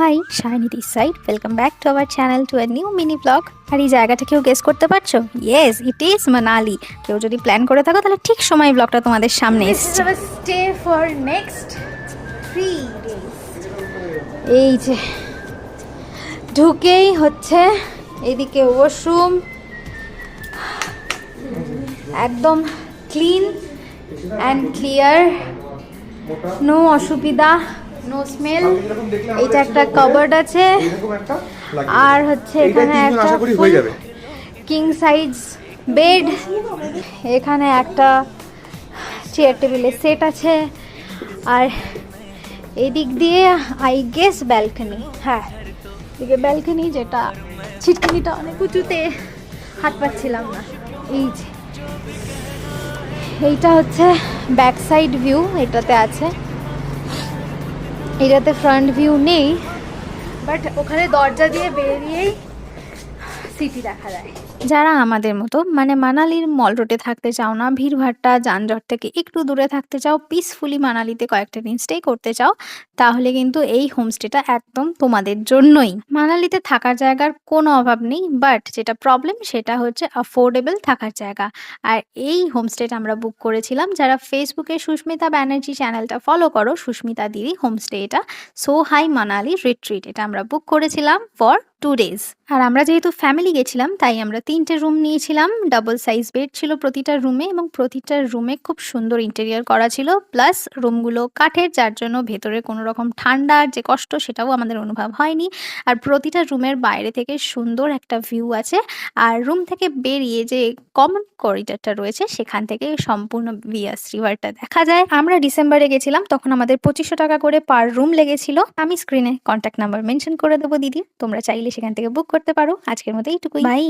High, Shiny this side. Welcome back to our channel to a new mini vlog. আর এই জায়গাটা কেউ guess করতে পারছো? Yes, it is Manali. কেউ যদি প্ল্যান করে থাকো তাহলে ঠিক সময় ব্লগটা তোমাদের সামনে এসেছে। Stay for next 3 days। এই যে ঢুকেই হচ্ছে এদিকে ওয়াশরুম, একদম ক্লিন অ্যান্ড ক্লিয়ার, নো অসুবিধা, নো স্মেল। এটা একটা কাবার্ড আছে, আর হচ্ছে এখানে একটা কিং সাইজ বেড, এখানে একটা চেয়ার টেবিলের সেট আছে, আর এই দিক দিয়ে আই গেস ব্যালকনি। হ্যাঁ, এদিকে ব্যালকনি, যেটা ছিটকিনিটা অনেক উঁচুতে, হাত পাচ্ছিলাম না। এই যে এইটা হচ্ছে ব্যাক সাইড ভিউ, এটাতে আছে। এটাতে ফ্রন্ট ভিউ নেই, বাট ওখানে দরজা দিয়ে বেরিয়েই সিটি দেখা যায়। যারা আমাদের মতো মানে মানালির মল রোডে থাকতে চাও না, ভিড়ভাট্টা যানজট থেকে একটু দূরে থাকতে চাও, পিসফুলি মানালিতে কয়েকটা দিন স্টে করতে চাও, তাহলে কিন্তু এই হোমস্টেটা একদম তোমাদের জন্যই। মানালিতে থাকার জায়গার কোনো অভাব নেই, বাট যেটা প্রবলেম সেটা হচ্ছে অ্যাফোর্ডেবল থাকার জায়গা। আর এই হোমস্টেটা আমরা বুক করেছিলাম, যারা ফেসবুকে সুস্মিতা ব্যানার্জি চ্যানেলটা ফলো করো, সুস্মিতা দিদি হোমস্টে এটা, সো হাই মানালি রিট্রিট, এটা আমরা বুক করেছিলাম ফর 2 days। আর আমরা যেহেতু ফ্যামিলি গেছিলাম তাই আমরা 3টে রুম নিয়েছিলাম। ডাবল সাইজ বেড ছিল প্রতিটা রুমে, এবং প্রতিটা রুমে খুব সুন্দর ইন্টেরিয়র করা ছিল। প্লাস রুমগুলো কাঠের, যার জন্য ভেতরে কোনো রকম ঠান্ডার যে কষ্ট সেটাও আমাদের অনুভব হয়নি। আর প্রতিটা রুমের বাইরে থেকে সুন্দর একটা ভিউ আছে, আর রুম থেকে বেরিয়ে যে কমন করিডরটা রয়েছে সেখান থেকে সম্পূর্ণ বিয়াস রিভারটা দেখা যায়। আমরা ডিসেম্বরে গেছিলাম, তখন আমাদের 2500 টাকা করে পার রুম লেগেছিল। আমি স্ক্রিনে কন্ট্যাক্ট নাম্বার মেনশন করে দেবো দিদি, তোমরা চাইলে সেখান থেকে বুক করতে পারো। আজকের মতো এইটুকুই, বাই।